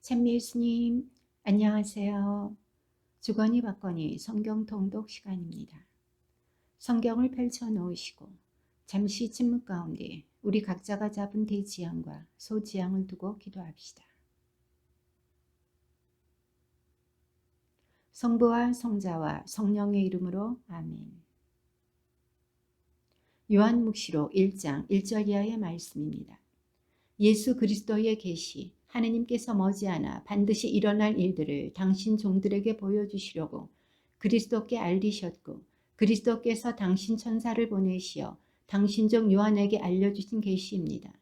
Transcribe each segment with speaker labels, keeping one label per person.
Speaker 1: 찬미 예수님, 안녕하세요. 주거니 받거니 성경 통독 시간입니다. 성경을 펼쳐 놓으시고 잠시 침묵 가운데 우리 각자가 잡은 대지향과 소지향을 두고 기도합시다. 성부와 성자와 성령의 이름으로 아멘. 요한묵시록 1장 1절 이하의 말씀입니다. 예수 그리스도의 계시, 하느님께서 머지않아 반드시 일어날 일들을 당신 종들에게 보여주시려고 그리스도께 알리셨고 그리스도께서 당신 천사를 보내시어 당신 종 요한에게 알려주신 계시입니다.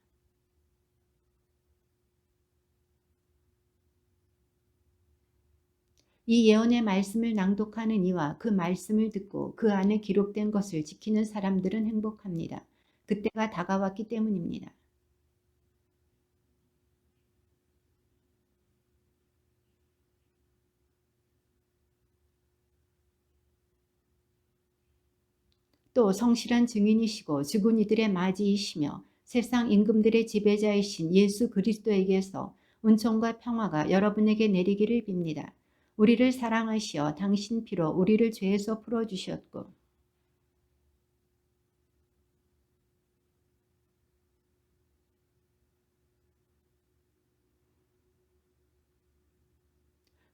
Speaker 1: 이 예언의 말씀을 낭독하는 이와 그 말씀을 듣고 그 안에 기록된 것을 지키는 사람들은 행복합니다. 그때가 다가왔기 때문입니다. 또 성실한 증인이시고 죽은 이들의 맞이이시며 세상 임금들의 지배자이신 예수 그리스도에게서 은총과 평화가 여러분에게 내리기를 빕니다. 우리를 사랑하시어 당신 피로 우리를 죄에서 풀어주셨고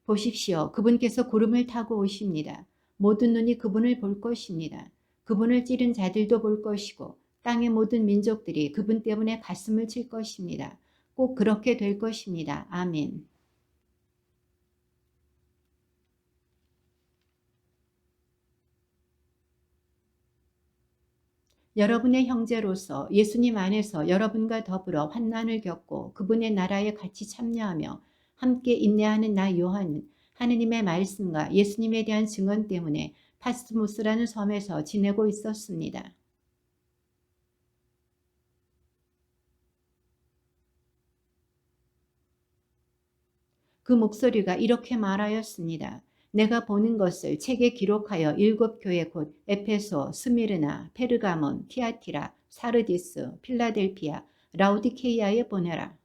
Speaker 1: 보십시오. 그분께서 구름을 타고 오십니다. 모든 눈이 그분을 볼 것입니다. 그분을 찌른 자들도 볼 것이고 땅의 모든 민족들이 그분 때문에 가슴을 칠 것입니다. 꼭 그렇게 될 것입니다. 아멘. 여러분의 형제로서 예수님 안에서 여러분과 더불어 환난을 겪고 그분의 나라에 같이 참여하며 함께 인내하는 나 요한은 하느님의 말씀과 예수님에 대한 증언 때문에 파스무스라는 섬에서 지내고 있었습니다. 그 목소리가 이렇게 말하였습니다. 내가 보는 것을 책에 기록하여 7교회 곧 에페소, 스미르나, 페르가몬, 티아티라, 사르디스, 필라델피아, 라우디케이아에 보내라.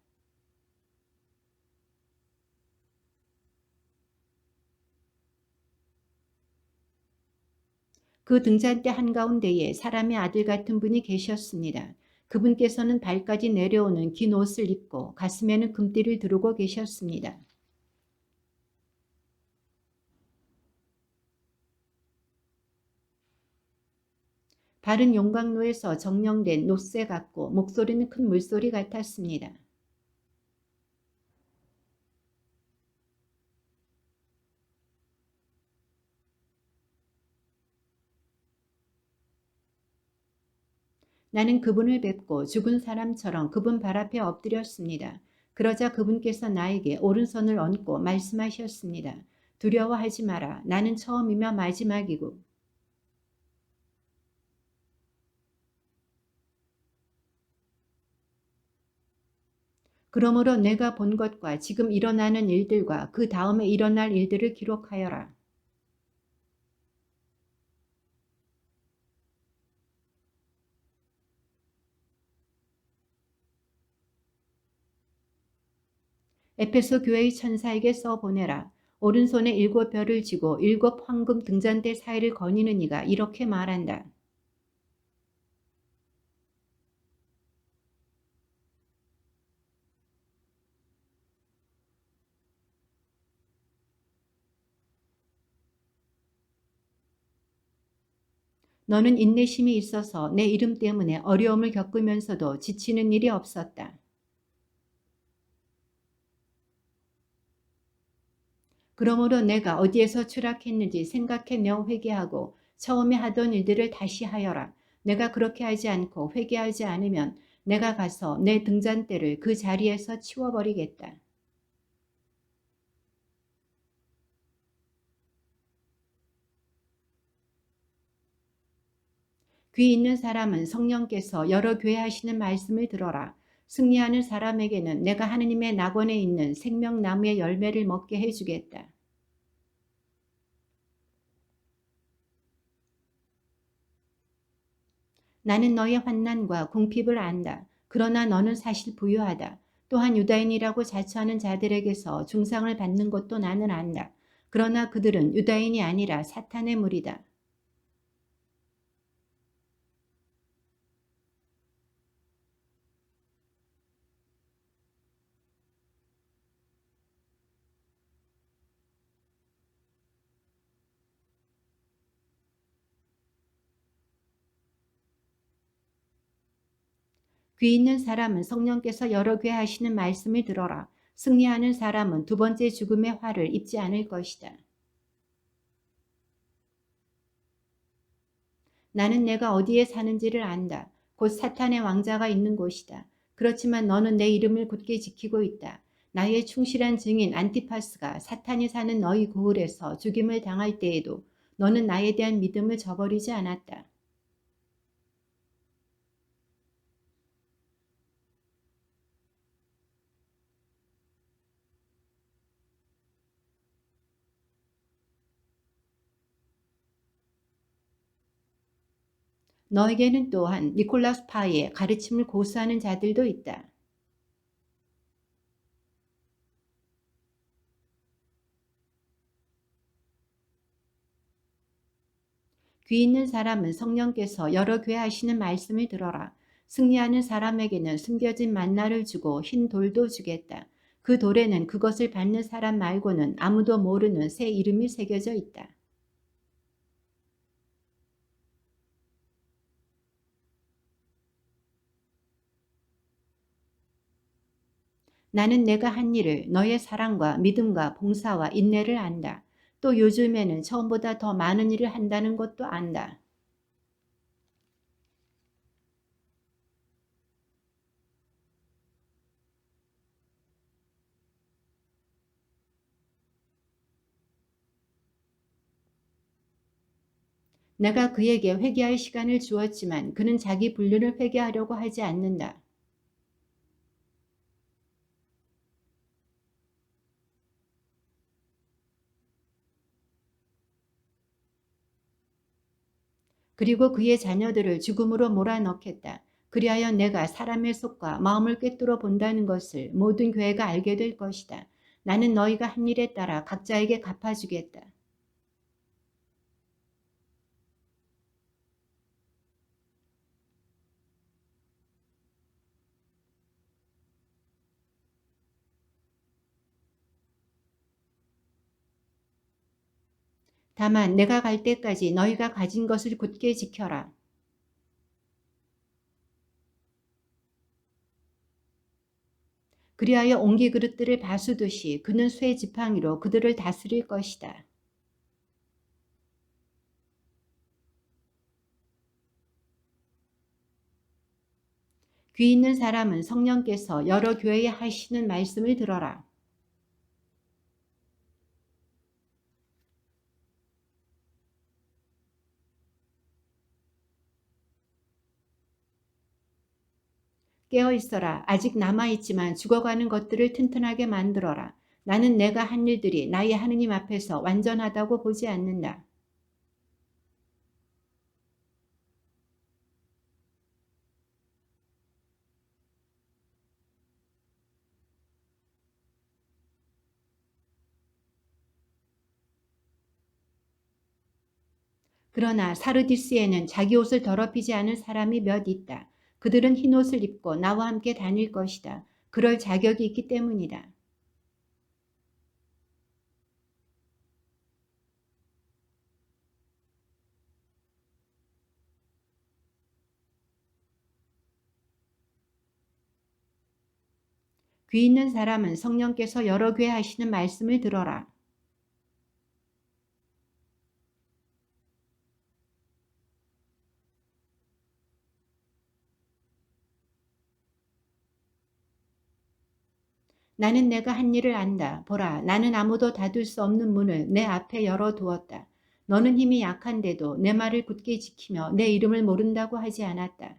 Speaker 1: 그 등잔대 한가운데에 사람의 아들 같은 분이 계셨습니다. 그분께서는 발까지 내려오는 긴 옷을 입고 가슴에는 금띠를 두르고 계셨습니다. 발은 용광로에서 정령된 놋새 같고 목소리는 큰 물소리 같았습니다. 나는 그분을 뵙고 죽은 사람처럼 그분 발 앞에 엎드렸습니다. 그러자 그분께서 나에게 오른손을 얹고 말씀하셨습니다. 두려워하지 마라. 나는 처음이며 마지막이고 그러므로 내가 본 것과 지금 일어나는 일들과 그 다음에 일어날 일들을 기록하여라. 에페소 교회의 천사에게 써보내라. 오른손에 7별을 쥐고 7 황금 등잔대 사이를 거니는 이가 이렇게 말한다. 너는 인내심이 있어서 내 이름 때문에 어려움을 겪으면서도 지치는 일이 없었다. 그러므로 내가 어디에서 추락했는지 생각해내어 회개하고 처음에 하던 일들을 다시 하여라. 내가 그렇게 하지 않고 회개하지 않으면 내가 가서 내 등잔대를 그 자리에서 치워버리겠다. 귀 있는 사람은 성령께서 여러 교회 하시는 말씀을 들어라. 승리하는 사람에게는 내가 하느님의 낙원에 있는 생명나무의 열매를 먹게 해주겠다. 나는 너의 환난과 궁핍을 안다. 그러나 너는 사실 부유하다. 또한 유다인이라고 자처하는 자들에게서 중상을 받는 것도 나는 안다. 그러나 그들은 유다인이 아니라 사탄의 무리다. 귀 있는 사람은 성령께서 여러 궤 하시는 말씀을 들어라. 승리하는 사람은 두 번째 죽음의 화를 입지 않을 것이다. 나는 내가 어디에 사는지를 안다. 곧 사탄의 왕자가 있는 곳이다. 그렇지만 너는 내 이름을 굳게 지키고 있다. 나의 충실한 증인 안티파스가 사탄이 사는 너희 고을에서 죽임을 당할 때에도 너는 나에 대한 믿음을 저버리지 않았다. 너에게는 또한 니콜라스 파이의 가르침을 고수하는 자들도 있다. 귀 있는 사람은 성령께서 여러 궤 하시는 말씀을 들어라. 승리하는 사람에게는 숨겨진 만나를 주고 흰 돌도 주겠다. 그 돌에는 그것을 받는 사람 말고는 아무도 모르는 새 이름이 새겨져 있다. 나는 내가 한 일을 너의 사랑과 믿음과 봉사와 인내를 안다. 또 요즘에는 처음보다 더 많은 일을 한다는 것도 안다. 내가 그에게 회개할 시간을 주었지만 그는 자기 불륜을 회개하려고 하지 않는다. 그리고 그의 자녀들을 죽음으로 몰아넣겠다. 그리하여 내가 사람의 속과 마음을 꿰뚫어 본다는 것을 모든 교회가 알게 될 것이다. 나는 너희가 한 일에 따라 각자에게 갚아주겠다. 다만 내가 갈 때까지 너희가 가진 것을 굳게 지켜라. 그리하여 옹기 그릇들을 바수듯이 그는 쇠 지팡이로 그들을 다스릴 것이다. 귀 있는 사람은 성령께서 여러 교회에 하시는 말씀을 들어라. 깨어 있어라. 아직 남아있지만 죽어가는 것들을 튼튼하게 만들어라. 나는 내가 한 일들이 나의 하느님 앞에서 완전하다고 보지 않는다. 그러나 사르디스에는 자기 옷을 더럽히지 않은 사람이 몇 있다. 그들은 흰 옷을 입고 나와 함께 다닐 것이다. 그럴 자격이 있기 때문이다. 귀 있는 사람은 성령께서 여러 궤 하시는 말씀을 들어라. 나는 내가 한 일을 안다. 보라, 나는 아무도 닫을 수 없는 문을 내 앞에 열어두었다. 너는 힘이 약한데도 내 말을 굳게 지키며 내 이름을 모른다고 하지 않았다.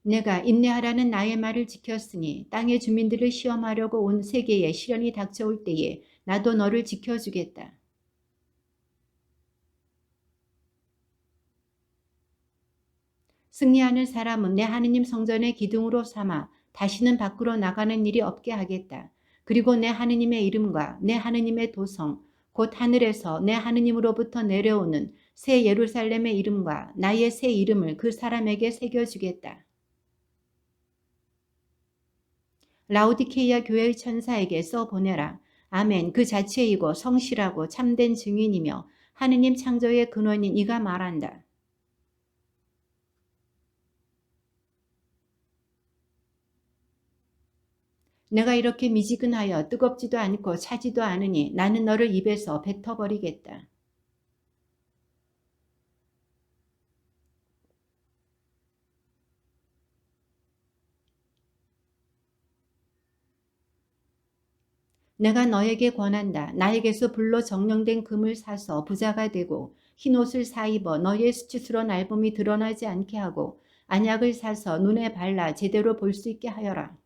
Speaker 1: 내가 인내하라는 나의 말을 지켰으니 땅의 주민들을 시험하려고 온 세계에 시련이 닥쳐올 때에 나도 너를 지켜주겠다. 승리하는 사람은 내 하느님 성전의 기둥으로 삼아 다시는 밖으로 나가는 일이 없게 하겠다. 그리고 내 하느님의 이름과 내 하느님의 도성, 곧 하늘에서 내 하느님으로부터 내려오는 새 예루살렘의 이름과 나의 새 이름을 그 사람에게 새겨주겠다. 라우디케이아 교회의 천사에게 써보내라. 아멘. 그 자체이고 성실하고 참된 증인이며 하느님 창조의 근원인 이가 말한다. 내가 이렇게 미지근하여 뜨겁지도 않고 차지도 않으니 나는 너를 입에서 뱉어버리겠다. 내가 너에게 권한다. 나에게서 불로 정령된 금을 사서 부자가 되고 흰옷을 사입어 너의 수치스러운 album이 드러나지 않게 하고 안약을 사서 눈에 발라 제대로 볼 수 있게 하여라.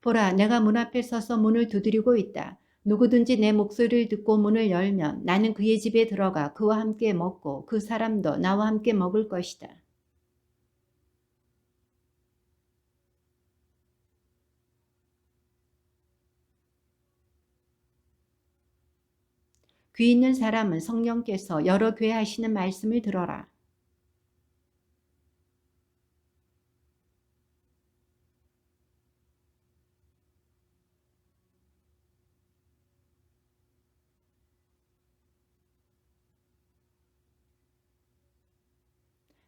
Speaker 1: 보라, 내가 문 앞에 서서 문을 두드리고 있다. 누구든지 내 목소리를 듣고 문을 열면 나는 그의 집에 들어가 그와 함께 먹고 그 사람도 나와 함께 먹을 것이다. 귀 있는 사람은 성령께서 여러 교회 하시는 말씀을 들어라.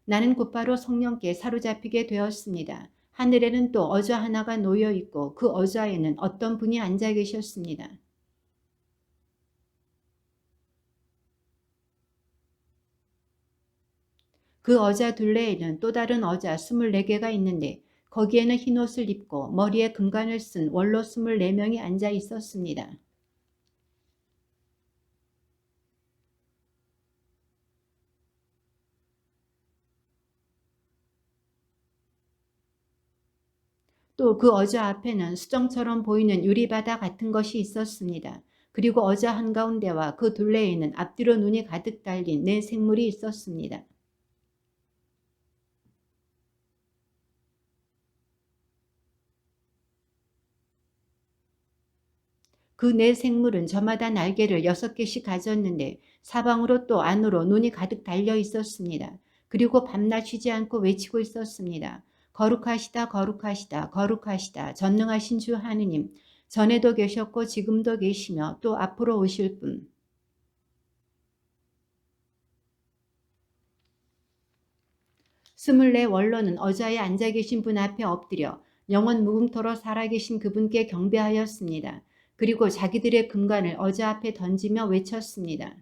Speaker 1: 나는 곧바로 성령께 사로잡히게 되었습니다. 하늘에는 또 어좌 하나가 놓여 있고 그 어좌에는 어떤 분이 앉아 계셨습니다. 그 어좌 둘레에는 또 다른 어좌 24개가 있는데 거기에는 흰옷을 입고 머리에 금관을 쓴 원로 24명이 앉아 있었습니다. 또 그 어좌 앞에는 수정처럼 보이는 유리바다 같은 것이 있었습니다. 그리고 어좌 한가운데와 그 둘레에는 앞뒤로 눈이 가득 달린 네 생물이 있었습니다. 그 네 생물은 저마다 날개를 6개씩 가졌는데 사방으로 또 안으로 눈이 가득 달려 있었습니다. 그리고 밤낮 쉬지 않고 외치고 있었습니다. 거룩하시다 거룩하시다 거룩하시다 전능하신 주 하느님, 전에도 계셨고 지금도 계시며 또 앞으로 오실 분. 24 원로는 어좌에 앉아 계신 분 앞에 엎드려 영원 무궁토록 살아계신 그분께 경배하였습니다. 그리고 자기들의 금관을 어좌 앞에 던지며 외쳤습니다.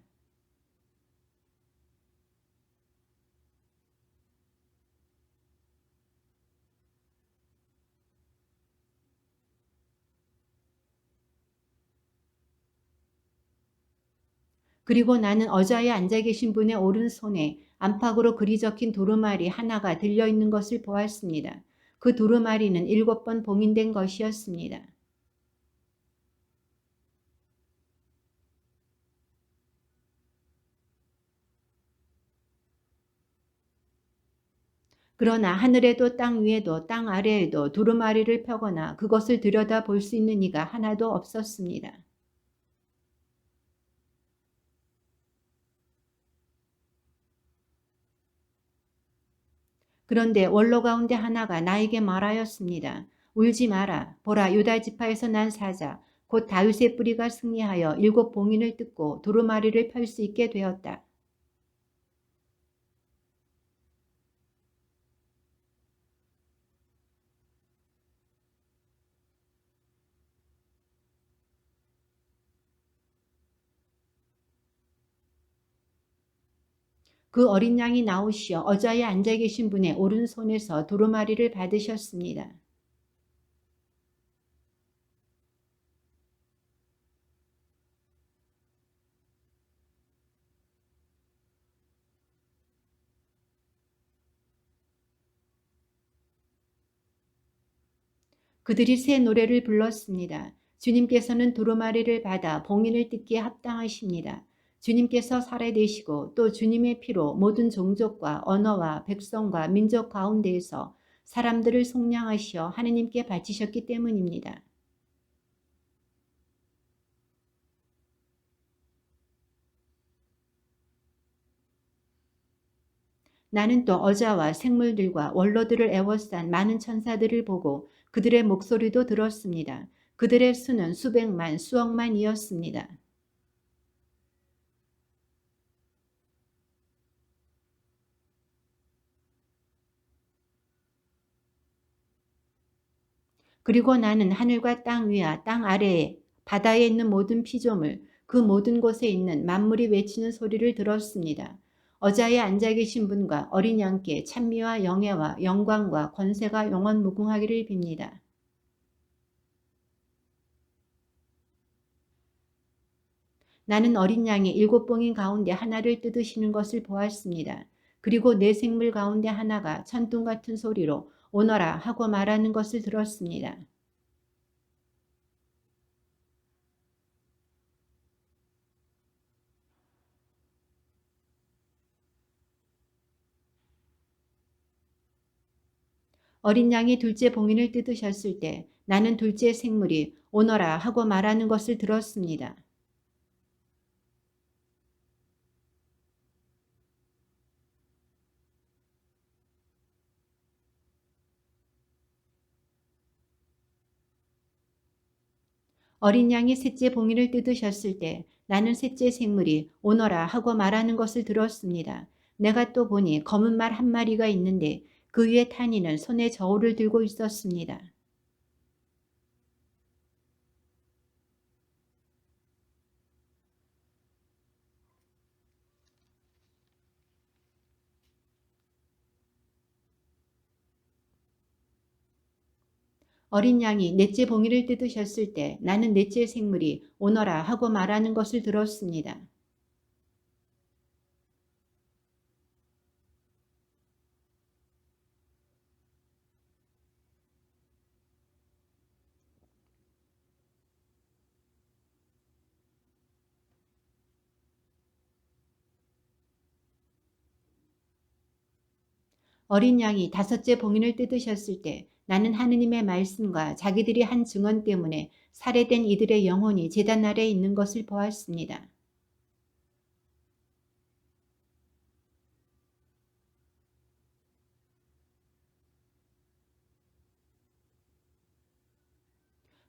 Speaker 1: 그리고 나는 어좌에 앉아 계신 분의 오른손에 안팎으로 글이 적힌 두루마리 하나가 들려있는 것을 보았습니다. 그 두루마리는 7번 봉인된 것이었습니다. 그러나 하늘에도 땅 위에도 땅 아래에도 두루마리를 펴거나 그것을 들여다 볼 수 있는 이가 하나도 없었습니다. 그런데 원로 가운데 하나가 나에게 말하였습니다. 울지 마라. 보라, 유다 지파에서 난 사자 곧 다윗의 뿌리가 승리하여 7봉인을 뜯고 두루마리를 펼 수 있게 되었다. 그 어린 양이 나오시어 어좌에 앉아 계신 분의 오른손에서 두루마리를 받으셨습니다. 그들이 새 노래를 불렀습니다. 주님께서는 두루마리를 받아 봉인을 뜯기에 합당하십니다. 주님께서 살해되시고 또 주님의 피로 모든 종족과 언어와 백성과 민족 가운데에서 사람들을 속량하시어 하느님께 바치셨기 때문입니다. 나는 또 어자와 생물들과 원로들을 애워싼 많은 천사들을 보고 그들의 목소리도 들었습니다. 그들의 수는 수백만, 수억만이었습니다. 그리고 나는 하늘과 땅 위와 땅 아래에 바다에 있는 모든 피조물, 그 모든 곳에 있는 만물이 외치는 소리를 들었습니다. 어자에 앉아 계신 분과 어린 양께 찬미와 영예와 영광과 권세가 영원 무궁하기를 빕니다. 나는 어린 양이 7봉인 가운데 하나를 뜯으시는 것을 보았습니다. 그리고 네 생물 가운데 하나가 천둥 같은 소리로 오너라 하고 말하는 것을 들었습니다. 어린 양이 둘째 봉인을 뜯으셨을 때 나는 둘째 생물이 오너라 하고 말하는 것을 들었습니다. 어린 양이 셋째 봉인을 뜯으셨을 때 나는 셋째 생물이 오너라 하고 말하는 것을 들었습니다. 내가 또 보니 검은 말 한 마리가 있는데 그 위에 탄 이는 손에 저울을 들고 있었습니다. 어린 양이 넷째 봉이를 뜯으셨을 때 나는 넷째 생물이 오너라 하고 말하는 것을 들었습니다. 어린 양이 다섯째 봉인을 뜯으셨을 때 나는 하느님의 말씀과 자기들이 한 증언 때문에 살해된 이들의 영혼이 제단 아래에 있는 것을 보았습니다.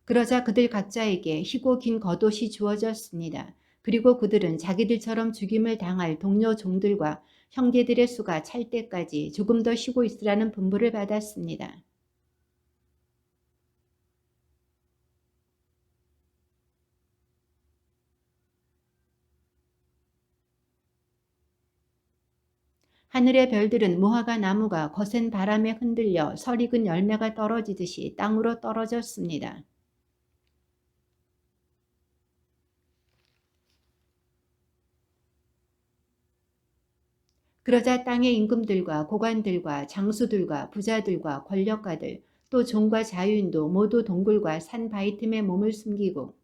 Speaker 1: 그러자 그들 각자에게 희고 긴 겉옷이 주어졌습니다. 그리고 그들은 자기들처럼 죽임을 당할 동료 종들과 형제들의 수가 찰 때까지 조금 더 쉬고 있으라는 분부를 받았습니다. 하늘의 별들은 무화과 나무가 거센 바람에 흔들려 설익은 열매가 떨어지듯이 땅으로 떨어졌습니다. 그러자 땅의 임금들과 고관들과 장수들과 부자들과 권력가들 또 종과 자유인도 모두 동굴과 산 바위 틈에 몸을 숨기고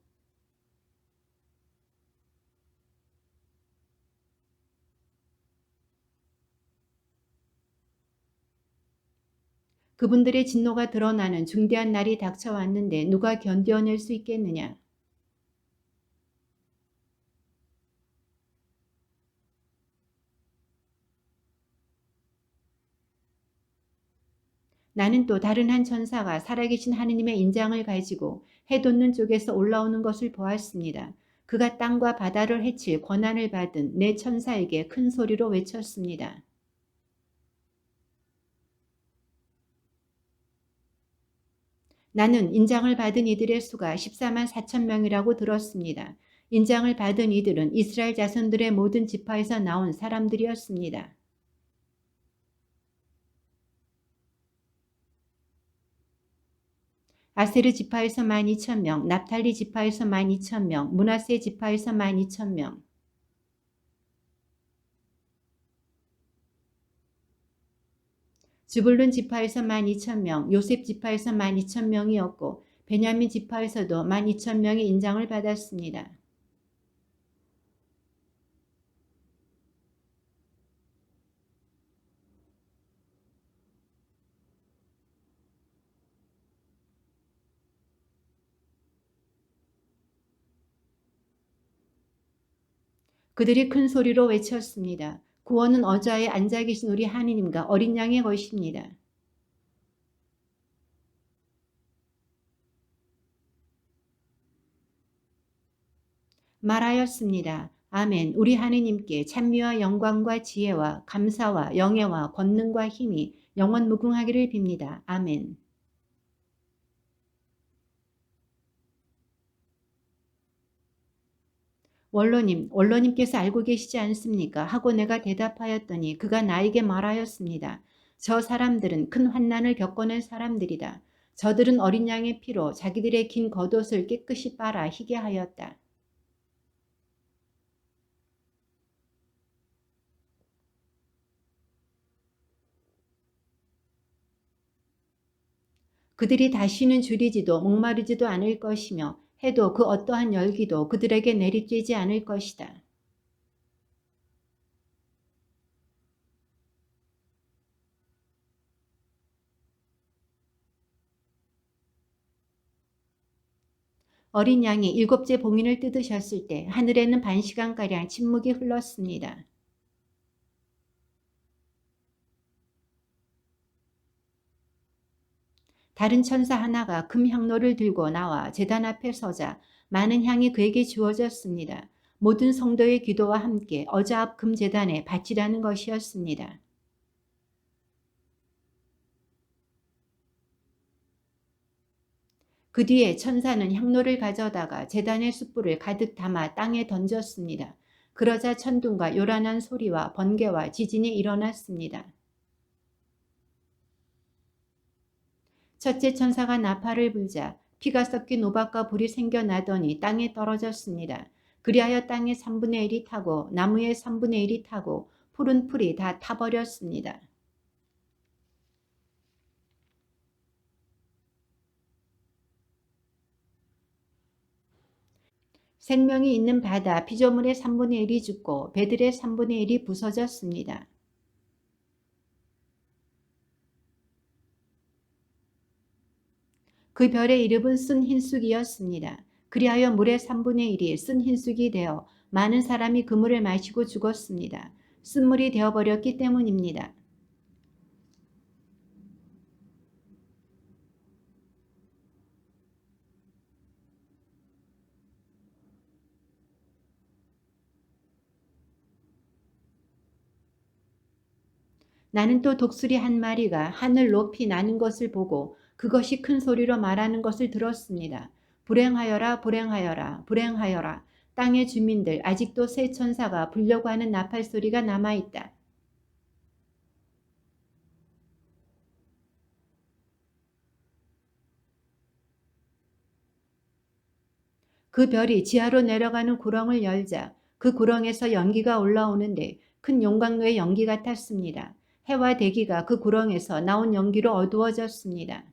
Speaker 1: 그분들의 진노가 드러나는 중대한 날이 닥쳐왔는데 누가 견뎌낼 수 있겠느냐. 나는 또 다른 한 천사가 살아계신 하느님의 인장을 가지고 해 돋는 쪽에서 올라오는 것을 보았습니다. 그가 땅과 바다를 해칠 권한을 받은 네 천사에게 큰 소리로 외쳤습니다. 나는 인장을 받은 이들의 수가 14만 4천 명이라고 들었습니다. 인장을 받은 이들은 이스라엘 자손들의 모든 지파에서 나온 사람들이었습니다. 아세르 지파에서 12,000명, 납탈리 지파에서 12,000명, 므낫세 지파에서 12,000명, 주불룬 지파에서 12,000명, 요셉 지파에서 12,000명이었고 베냐민 지파에서도 12,000명의 인장을 받았습니다. 그들이 큰 소리로 외쳤습니다. 구원은 어좌에 앉아 계신 우리 하느님과 어린 양의 것입니다. 말하였습니다. 아멘. 우리 하느님께 찬미와 영광과 지혜와 감사와 영예와 권능과 힘이 영원 무궁하기를 빕니다. 아멘. 원로님께서 알고 계시지 않습니까? 하고 내가 대답하였더니 그가 나에게 말하였습니다. 저 사람들은 큰 환난을 겪어낸 사람들이다. 저들은 어린 양의 피로 자기들의 긴 겉옷을 깨끗이 빨아 희게 하였다. 그들이 다시는 줄이지도 목마르지도 않을 것이며 해도 그 어떠한 열기도 그들에게 내리쬐지 않을 것이다. 어린 양이 일곱째 봉인을 뜯으셨을 때 하늘에는 반시간가량 침묵이 흘렀습니다. 다른 천사 하나가 금 향로를 들고 나와 제단 앞에 서자 많은 향이 그에게 주어졌습니다. 모든 성도의 기도와 함께 어자 앞 금 제단에 바치라는 것이었습니다. 그 뒤에 천사는 향로를 가져다가 제단의 숯불을 가득 담아 땅에 던졌습니다. 그러자 천둥과 요란한 소리와 번개와 지진이 일어났습니다. 첫째 천사가 나팔을 불자 피가 섞인 우박과 불이 생겨나더니 땅에 떨어졌습니다. 그리하여 땅의 3분의 1이 타고 나무의 3분의 1이 타고 푸른 풀이 다 타버렸습니다. 생명이 있는 바다 피조물의 3분의 1이 죽고 배들의 3분의 1이 부서졌습니다. 그 별의 이름은 쓴 흰쑥이었습니다. 그리하여 물의 3분의 1이 쓴 흰쑥이 되어 많은 사람이 그 물을 마시고 죽었습니다. 쓴물이 되어버렸기 때문입니다. 나는 또 독수리 한 마리가 하늘 높이 나는 것을 보고 그것이 큰 소리로 말하는 것을 들었습니다. 불행하여라 불행하여라 불행하여라 땅의 주민들 아직도 새 천사가 불려고 하는 나팔 소리가 남아있다. 그 별이 지하로 내려가는 구렁을 열자 그 구렁에서 연기가 올라오는데 큰 용광로의 연기 같았습니다. 해와 대기가 그 구렁에서 나온 연기로 어두워졌습니다.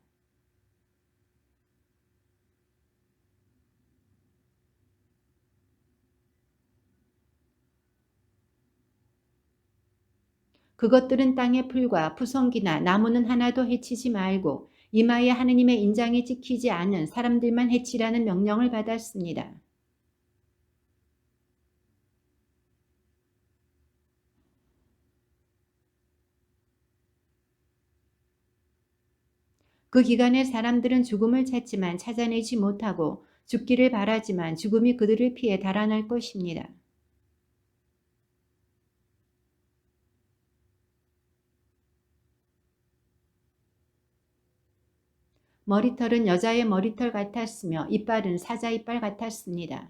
Speaker 1: 그것들은 땅의 풀과 푸성기나 나무는 하나도 해치지 말고 이마에 하느님의 인장이 찍히지 않은 사람들만 해치라는 명령을 받았습니다. 그 기간에 사람들은 죽음을 찾지만 찾아내지 못하고 죽기를 바라지만 죽음이 그들을 피해 달아날 것입니다. 머리털은 여자의 머리털 같았으며 이빨은 사자 이빨 같았습니다.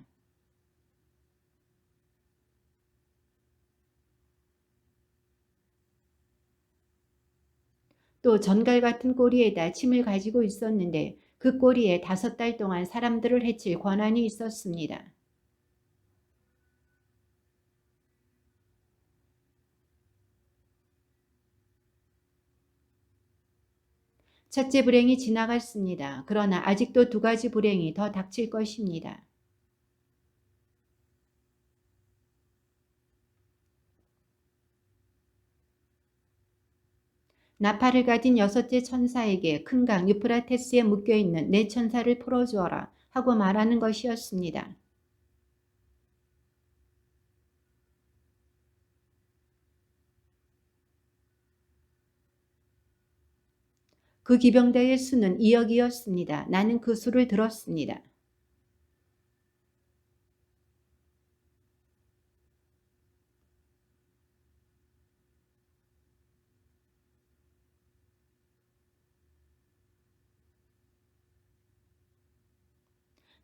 Speaker 1: 또 전갈 같은 꼬리에다 침을 가지고 있었는데 그 꼬리에 5달 동안 사람들을 해칠 권한이 있었습니다. 첫째 불행이 지나갔습니다. 그러나 아직도 두 가지 불행이 더 닥칠 것입니다. 나팔을 가진 여섯째 천사에게 큰 강 유프라테스에 묶여있는 네 천사를 풀어주어라 하고 말하는 것이었습니다. 그 기병대의 수는 2억이었습니다. 나는 그 수를 들었습니다.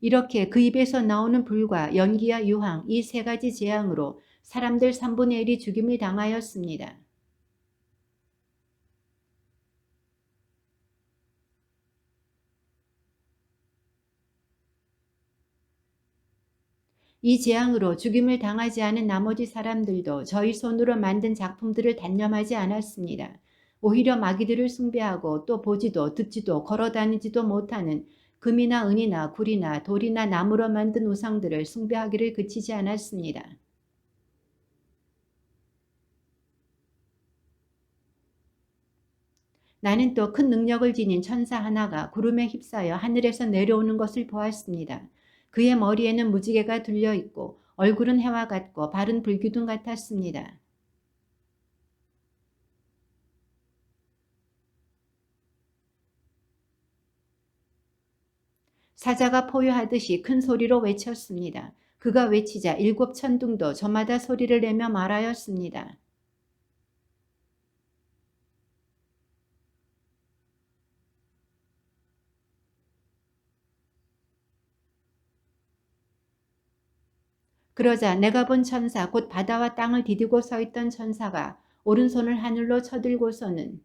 Speaker 1: 이렇게 그 입에서 나오는 불과 연기와 유황 이 세 가지 재앙으로 사람들 3분의 1이 죽임을 당하였습니다. 이 재앙으로 죽임을 당하지 않은 나머지 사람들도 저희 손으로 만든 작품들을 단념하지 않았습니다. 오히려 마귀들을 숭배하고 또 보지도 듣지도 걸어다니지도 못하는 금이나 은이나 굴이나 돌이나 나무로 만든 우상들을 숭배하기를 그치지 않았습니다. 나는 또 큰 능력을 지닌 천사 하나가 구름에 휩싸여 하늘에서 내려오는 것을 보았습니다. 그의 머리에는 무지개가 둘려 있고 얼굴은 해와 같고 발은 불기둥 같았습니다. 사자가 포효하듯이 큰 소리로 외쳤습니다. 그가 외치자 일곱 천둥도 저마다 소리를 내며 말하였습니다. 그러자 내가 본 천사 곧 바다와 땅을 디디고 서 있던 천사가 오른손을 하늘로 쳐들고서는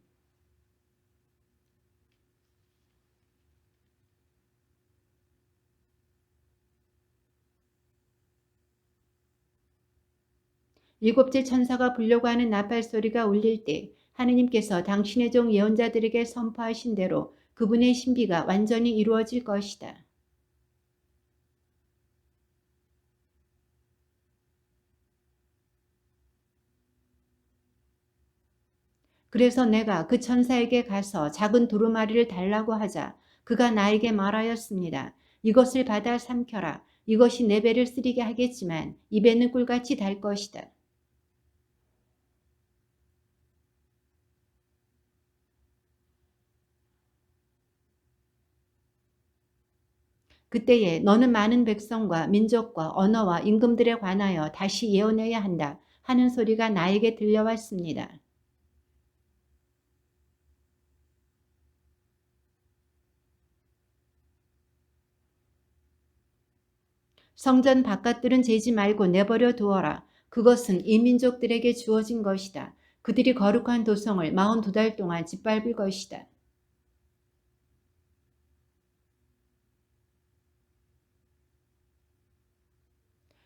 Speaker 1: 일곱째 천사가 불려고 하는 나팔 소리가 울릴 때 하느님께서 당신의 종 예언자들에게 선포하신 대로 그분의 신비가 완전히 이루어질 것이다. 그래서 내가 그 천사에게 가서 작은 두루마리를 달라고 하자 그가 나에게 말하였습니다. 이것을 받아 삼켜라. 이것이 내 배를 쓰리게 하겠지만 입에는 꿀같이 달 것이다. 그때에 너는 많은 백성과 민족과 언어와 임금들에 관하여 다시 예언해야 한다 하는 소리가 나에게 들려왔습니다. 성전 바깥들은 재지 말고 내버려 두어라. 그것은 이 민족들에게 주어진 것이다. 그들이 거룩한 도성을 42달 동안 짓밟을 것이다.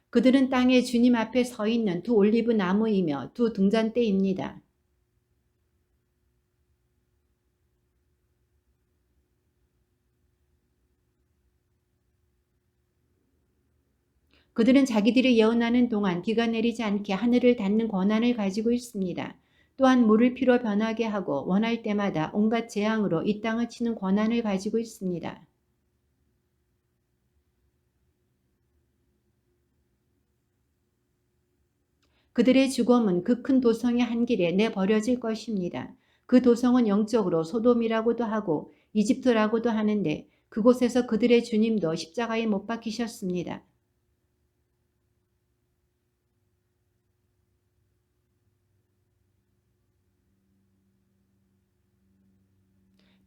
Speaker 1: 그들은 땅에 주님 앞에 서 있는 두 올리브 나무이며 두 등잔대입니다. 그들은 자기들이 예언하는 동안 비가 내리지 않게 하늘을 닫는 권한을 가지고 있습니다. 또한 물을 피로 변하게 하고 원할 때마다 온갖 재앙으로 이 땅을 치는 권한을 가지고 있습니다. 그들의 죽음은 그 큰 도성의 한 길에 내버려질 것입니다. 그 도성은 영적으로 소돔이라고도 하고 이집트라고도 하는데 그곳에서 그들의 주님도 십자가에 못 박히셨습니다.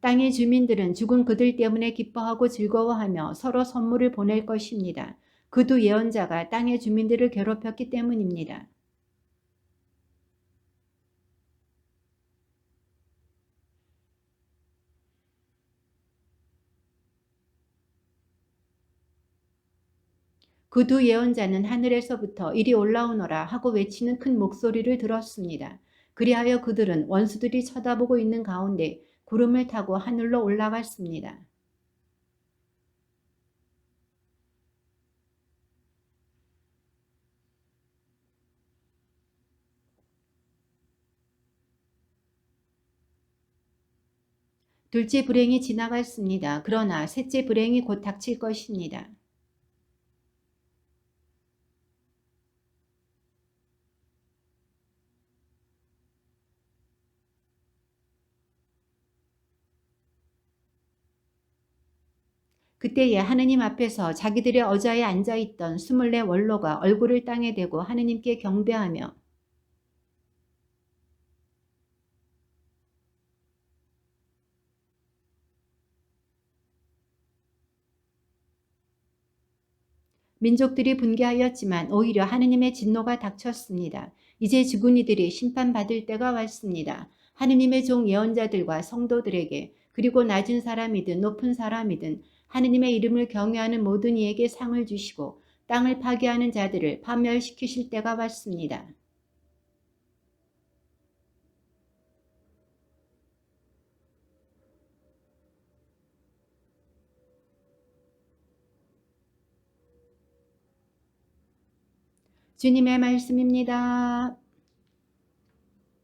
Speaker 1: 땅의 주민들은 죽은 그들 때문에 기뻐하고 즐거워하며 서로 선물을 보낼 것입니다. 그 두 예언자가 땅의 주민들을 괴롭혔기 때문입니다. 그 두 예언자는 하늘에서부터 이리 올라오너라 하고 외치는 큰 목소리를 들었습니다. 그리하여 그들은 원수들이 쳐다보고 있는 가운데 구름을 타고 하늘로 올라갔습니다. 둘째 불행이 지나갔습니다. 그러나 셋째 불행이 곧 닥칠 것입니다. 그때에 하느님 앞에서 자기들의 어자에 앉아있던 24 원로가 얼굴을 땅에 대고 하느님께 경배하며 민족들이 분개하였지만 오히려 하느님의 진노가 닥쳤습니다. 이제 죽은 이들이 심판받을 때가 왔습니다. 하느님의 종 예언자들과 성도들에게 그리고 낮은 사람이든 높은 사람이든 하느님의 이름을 경외하는 모든 이에게 상을 주시고 땅을 파괴하는 자들을 파멸시키실 때가 왔습니다. 주님의 말씀입니다.